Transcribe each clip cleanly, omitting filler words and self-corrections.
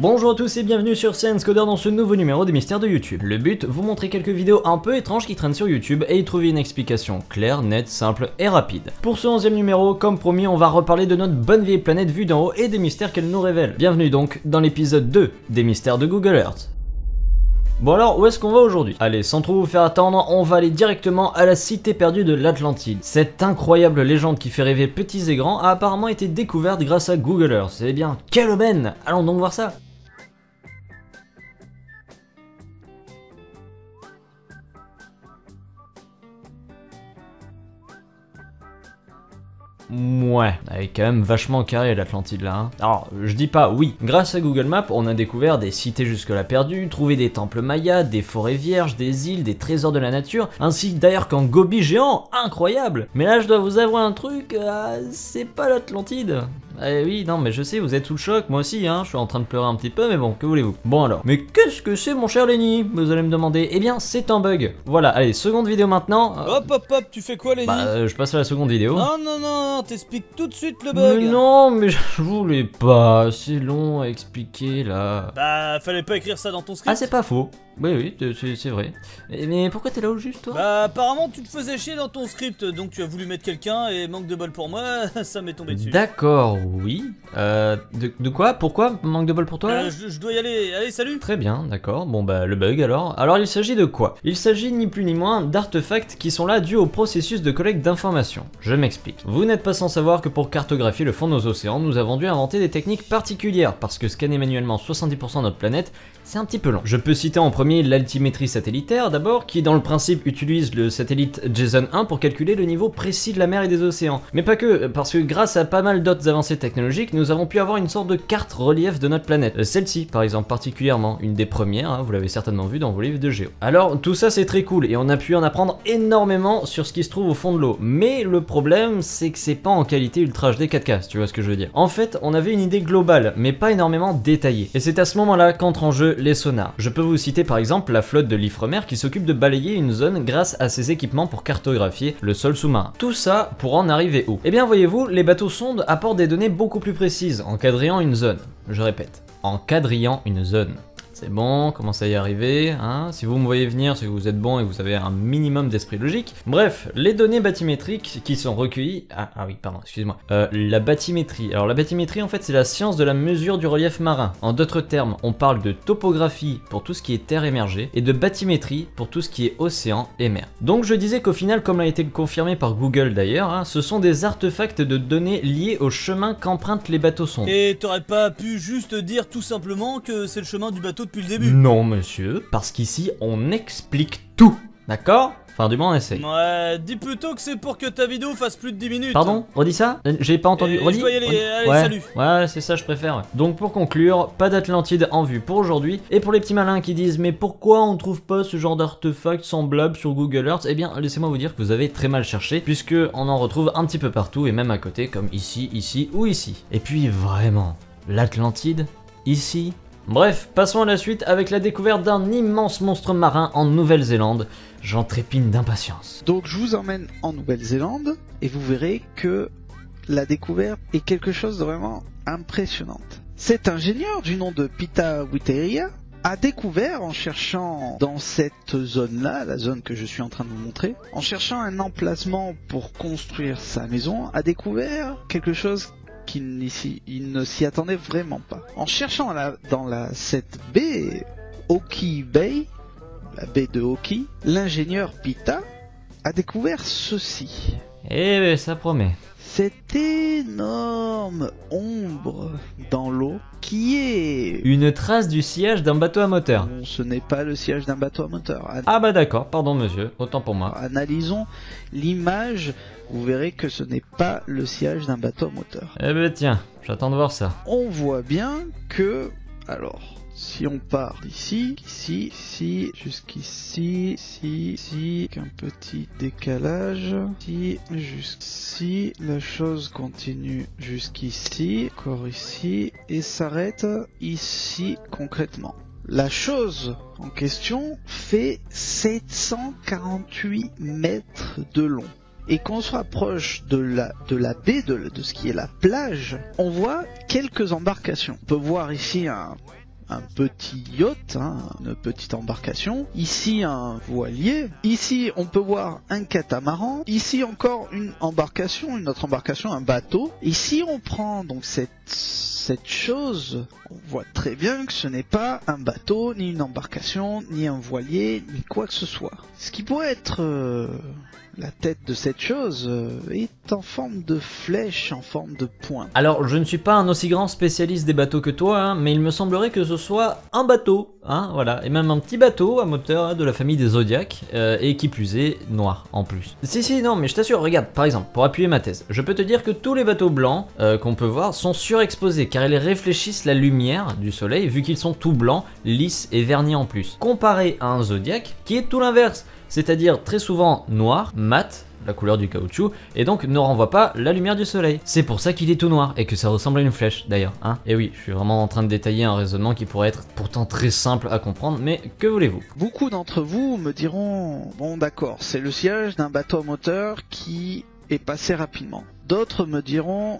Bonjour à tous et bienvenue sur Science Coder dans ce nouveau numéro des mystères de YouTube. Le but, vous montrer quelques vidéos un peu étranges qui traînent sur YouTube et y trouver une explication claire, nette, simple et rapide. Pour ce 11e numéro, comme promis, on va reparler de notre bonne vieille planète vue d'en haut et des mystères qu'elle nous révèle. Bienvenue donc dans l'épisode 2 des mystères de Google Earth. Bon alors, où est-ce qu'on va aujourd'hui? Allez, sans trop vous faire attendre, on va aller directement à la cité perdue de l'Atlantide. Cette incroyable légende qui fait rêver petits et grands a apparemment été découverte grâce à Google Earth. Eh bien, quelle aubaine! Allons donc voir ça. Ouais, elle est quand même vachement carrée l'Atlantide là. Hein. Alors, je dis pas oui. Grâce à Google Maps, on a découvert des cités jusque-là perdues, trouvé des temples mayas, des forêts vierges, des îles, des trésors de la nature, ainsi d'ailleurs qu'un gobi géant, incroyable. Mais là, je dois vous avouer un truc, c'est pas l'Atlantide. Eh oui, non, mais je sais, vous êtes sous le choc, moi aussi, hein, je suis en train de pleurer un petit peu, mais bon, que voulez-vous. Bon alors, mais qu'est-ce que c'est mon cher Lenny? Vous allez me demander. Eh bien, c'est un bug. Voilà, allez, seconde vidéo maintenant. Hop, tu fais quoi, Lenny? Je passe à la seconde vidéo. Non, t'expliques tout de suite le bug. Mais non, mais je voulais pas, c'est long à expliquer, là. Bah, fallait pas écrire ça dans ton script. Ah, c'est pas faux. Oui, c'est vrai. Mais pourquoi t'es là au juste, toi? Bah, apparemment, tu te faisais chier dans ton script, donc tu as voulu mettre quelqu'un, et manque de bol pour moi, ça m'est tombé dessus. D'accord, oui. De quoi? Pourquoi? Manque de bol pour toi? Je dois y aller, allez, salut. Très bien, d'accord. Bon bah, le bug alors. Alors, il s'agit de quoi? Il s'agit ni plus ni moins d'artefacts qui sont là dus au processus de collecte d'informations. Je m'explique. Vous n'êtes pas sans savoir que pour cartographier le fond de nos océans, nous avons dû inventer des techniques particulières, parce que scanner manuellement 70% de notre planète, c'est un petit peu long. Je peux citer en premier l'altimétrie satellitaire d'abord, qui dans le principe utilise le satellite JSON 1 pour calculer le niveau précis de la mer et des océans. Mais pas que, parce que grâce à pas mal d'autres avancées technologiques, nous avons pu avoir une sorte de carte relief de notre planète. Celle-ci, par exemple, particulièrement, une des premières, hein, vous l'avez certainement vu dans vos livres de géo. Alors, tout ça c'est très cool, et on a pu en apprendre énormément sur ce qui se trouve au fond de l'eau. Mais le problème, c'est que c'est pas en qualité Ultra HD 4K, si tu vois ce que je veux dire. En fait, on avait une idée globale, mais pas énormément détaillée. Et c'est à ce moment-là qu'entrent en jeu les sonars. Je peux vous citer par exemple la flotte de l'Ifremer qui s'occupe de balayer une zone grâce à ses équipements pour cartographier le sol sous-marin. Tout ça pour en arriver où? Eh bien voyez-vous, les bateaux sondes apportent des données beaucoup plus précises en quadrillant une zone. Je répète, en quadrillant une zone. C'est bon, commencez à y arriver, hein. Si vous me voyez venir, c'est que vous êtes bon et que vous avez un minimum d'esprit logique. Bref, les données bathymétriques qui sont recueillies... Ah oui, pardon, excusez-moi. La bathymétrie. Alors la bathymétrie, en fait, c'est la science de la mesure du relief marin. En d'autres termes, on parle de topographie pour tout ce qui est terre émergée et de bathymétrie pour tout ce qui est océan et mer. Donc je disais qu'au final, comme l'a été confirmé par Google d'ailleurs, hein, ce sont des artefacts de données liés au chemin qu'empruntent les bateaux sondes. Et t'aurais pas pu juste dire tout simplement que c'est le chemin du bateau depuis le début? Non monsieur, parce qu'ici on explique tout, d'accord? Enfin du moins on essaie. Ouais, dis plutôt que c'est pour que ta vidéo fasse plus de 10 minutes. Pardon? Redis ça? J'ai pas entendu. Redis? Je dois y aller, allez, ouais. salut. Ouais, c'est ça, je préfère. Ouais. Donc pour conclure, pas d'Atlantide en vue pour aujourd'hui. Et pour les petits malins qui disent mais pourquoi on trouve pas ce genre d'artefact semblable sur Google Earth? Eh bien laissez-moi vous dire que vous avez très mal cherché, puisque on en retrouve un petit peu partout et même à côté, comme ici, ici ou ici. Et puis vraiment, l'Atlantide? Ici? Bref, passons à la suite avec la découverte d'un immense monstre marin en Nouvelle-Zélande. J'en trépigne d'impatience. Donc je vous emmène en Nouvelle-Zélande et vous verrez que la découverte est quelque chose de vraiment impressionnante. Cet ingénieur du nom de Pita Witeria a découvert en cherchant dans cette zone-là, la zone que je suis en train de vous montrer, en cherchant un emplacement pour construire sa maison, a découvert quelque chose qu'il ne s'y attendait vraiment pas. En cherchant cette baie, Hawke's Bay, la baie de Hawke's, l'ingénieur Pita a découvert ceci. Eh ben ça promet. Cette énorme ombre dans l'eau qui est... Une trace du sillage d'un bateau à moteur. Non, ce n'est pas le sillage d'un bateau à moteur. Ah bah d'accord, pardon monsieur, autant pour moi. Analysons l'image, vous verrez que ce n'est pas le sillage d'un bateau à moteur. Eh ben tiens, j'attends de voir ça. On voit bien que... Alors, si on part d'ici, ici, jusqu'ici, ici, qu'un petit décalage, ici, jusqu'ici, la chose continue jusqu'ici, encore ici, et s'arrête ici concrètement. La chose en question fait 748 mètres de long. Et qu'on se rapproche de la baie, de ce qui est la plage, on voit quelques embarcations. On peut voir ici un petit yacht, hein, une petite embarcation. Ici un voilier. Ici on peut voir un catamaran. Ici encore une embarcation, une autre embarcation, un bateau. Ici on prend donc cette chose, on voit très bien que ce n'est pas un bateau, ni une embarcation, ni un voilier, ni quoi que ce soit. Ce qui pourrait être la tête de cette chose est en forme de flèche, en forme de point. Alors, je ne suis pas un aussi grand spécialiste des bateaux que toi, hein, mais il me semblerait que ce soit un bateau, hein, voilà, et même un petit bateau à moteur hein, de la famille des Zodiac, et qui plus est, noir en plus. Si, non, mais je t'assure, regarde, par exemple, pour appuyer ma thèse, je peux te dire que tous les bateaux blancs qu'on peut voir sont surexposés, car ils réfléchissent la lumière du soleil, vu qu'ils sont tout blancs, lisses et vernis en plus. Comparé à un Zodiac, qui est tout l'inverse, c'est-à-dire très souvent noir, mat, la couleur du caoutchouc, et donc ne renvoie pas la lumière du soleil. C'est pour ça qu'il est tout noir, et que ça ressemble à une flèche d'ailleurs, hein. Et oui, je suis vraiment en train de détailler un raisonnement qui pourrait être pourtant très simple à comprendre, mais que voulez-vous? Beaucoup d'entre vous me diront, bon d'accord, c'est le sillage d'un bateau à moteur qui est passé rapidement. D'autres me diront,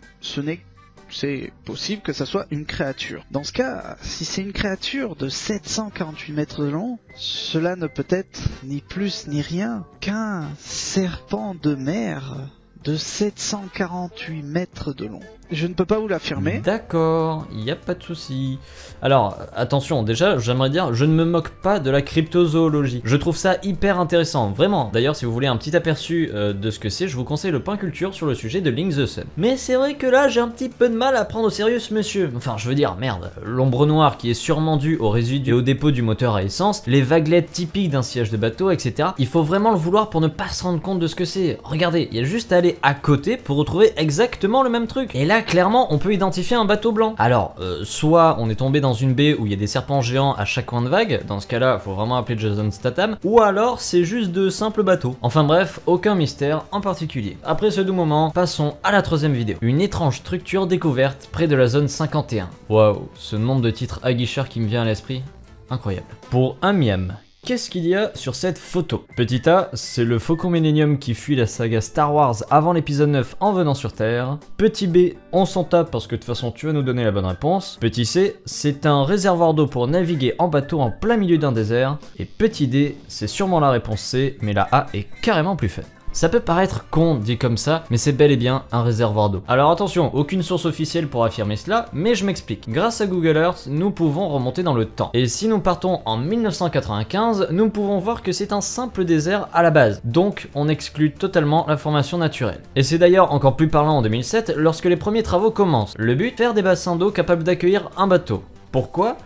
c'est possible que ça soit une créature. Dans ce cas, si c'est une créature de 748 mètres de long, cela ne peut être ni plus ni rien qu'un serpent de mer de 748 mètres de long. Je ne peux pas vous l'affirmer. D'accord, y a pas de souci. Alors, attention, déjà, j'aimerais dire, je ne me moque pas de la cryptozoologie. Je trouve ça hyper intéressant, vraiment. D'ailleurs, si vous voulez un petit aperçu de ce que c'est, je vous conseille le point culture sur le sujet de Link the Sun. Mais c'est vrai que là, j'ai un petit peu de mal à prendre au sérieux ce monsieur. Enfin, je veux dire, merde, l'ombre noire qui est sûrement due aux résidus et au dépôt du moteur à essence, les vaguelettes typiques d'un sillage de bateau, etc. Il faut vraiment le vouloir pour ne pas se rendre compte de ce que c'est. Regardez, il y a juste à aller à côté pour retrouver exactement le même truc. Et là, clairement, on peut identifier un bateau blanc. Alors, soit on est tombé dans une baie où il y a des serpents géants à chaque coin de vague, dans ce cas-là, faut vraiment appeler Jason Statham, ou alors c'est juste de simples bateaux. Enfin bref, aucun mystère en particulier. Après ce doux moment, passons à la troisième vidéo. Une étrange structure découverte près de la zone 51. Waouh, ce nombre de titres aguicheurs qui me vient à l'esprit, incroyable. Pour un miam. Qu'est-ce qu'il y a sur cette photo? Petit A, c'est le Faucon Millennium qui fuit la saga Star Wars avant l'épisode 9 en venant sur Terre. Petit B, on s'en tape parce que de toute façon tu vas nous donner la bonne réponse. Petit C, c'est un réservoir d'eau pour naviguer en bateau en plein milieu d'un désert. Et petit D, c'est sûrement la réponse C, mais la A est carrément plus fun. Ça peut paraître con dit comme ça, mais c'est bel et bien un réservoir d'eau. Alors attention, aucune source officielle pour affirmer cela, mais je m'explique. Grâce à Google Earth, nous pouvons remonter dans le temps. Et si nous partons en 1995, nous pouvons voir que c'est un simple désert à la base. Donc on exclut totalement la formation naturelle. Et c'est d'ailleurs encore plus parlant en 2007 lorsque les premiers travaux commencent. Le but, faire des bassins d'eau capables d'accueillir un bateau. Pourquoi ?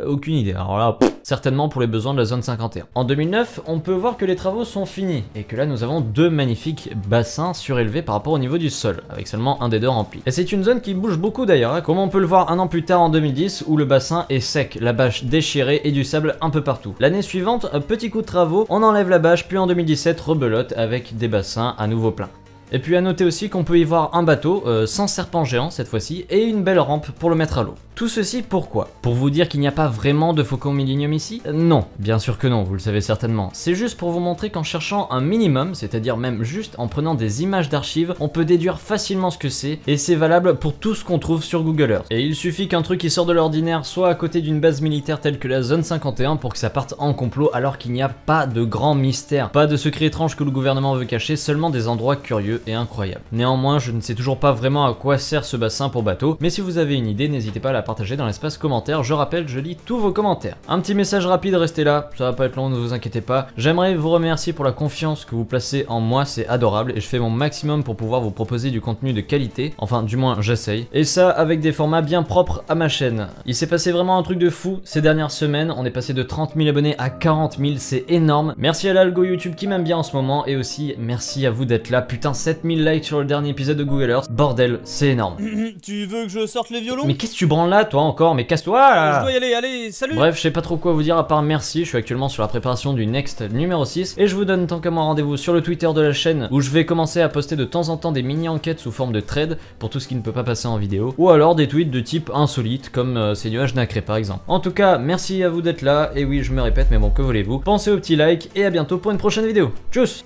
Aucune idée, alors là, certainement pour les besoins de la zone 51. En 2009, on peut voir que les travaux sont finis, et que là nous avons deux magnifiques bassins surélevés par rapport au niveau du sol, avec seulement un des deux rempli. Et c'est une zone qui bouge beaucoup d'ailleurs, hein, comme on peut le voir un an plus tard en 2010, où le bassin est sec, la bâche déchirée et du sable un peu partout. L'année suivante, un petit coup de travaux, on enlève la bâche, puis en 2017, rebelote avec des bassins à nouveau pleins. Et puis à noter aussi qu'on peut y voir un bateau, sans serpent géant cette fois-ci, et une belle rampe pour le mettre à l'eau. Tout ceci pourquoi? Pour vous dire qu'il n'y a pas vraiment de Faucon Millennium ici? Non, bien sûr que non, vous le savez certainement. C'est juste pour vous montrer qu'en cherchant un minimum, c'est-à-dire même juste en prenant des images d'archives, on peut déduire facilement ce que c'est, et c'est valable pour tout ce qu'on trouve sur Google Earth. Et il suffit qu'un truc qui sort de l'ordinaire soit à côté d'une base militaire telle que la zone 51 pour que ça parte en complot alors qu'il n'y a pas de grand mystère, pas de secret étrange que le gouvernement veut cacher, seulement des endroits curieux et incroyables. Néanmoins, je ne sais toujours pas vraiment à quoi sert ce bassin pour bateau, mais si vous avez une idée, n'hésitez pas à la partager dans l'espace commentaire. Je rappelle, je lis tous vos commentaires. Un petit message rapide, restez là, ça va pas être long, ne vous inquiétez pas. J'aimerais vous remercier pour la confiance que vous placez en moi, c'est adorable, et je fais mon maximum pour pouvoir vous proposer du contenu de qualité, enfin du moins j'essaye, et ça avec des formats bien propres à ma chaîne. Il s'est passé vraiment un truc de fou ces dernières semaines, on est passé de 30 000 abonnés à 40 000, c'est énorme. Merci à l'algo YouTube qui m'aime bien en ce moment, et aussi merci à vous d'être là. Putain, 7000 likes sur le dernier épisode de Google Earth, bordel, c'est énorme. Tu veux que je sorte les violons? Mais qu'est-ce que tu branles là, toi encore? Mais casse-toi là! Je dois y aller, allez, salut! Bref, je sais pas trop quoi vous dire à part merci, je suis actuellement sur la préparation du Next numéro 6, et je vous donne tant qu'à moi rendez-vous sur le Twitter de la chaîne, où je vais commencer à poster de temps en temps des mini-enquêtes sous forme de trade, pour tout ce qui ne peut pas passer en vidéo, ou alors des tweets de type insolite, comme ces nuages nacrés par exemple. En tout cas, merci à vous d'être là, et oui, je me répète, mais bon, que voulez-vous? Pensez au petit like, et à bientôt pour une prochaine vidéo. Tchuss!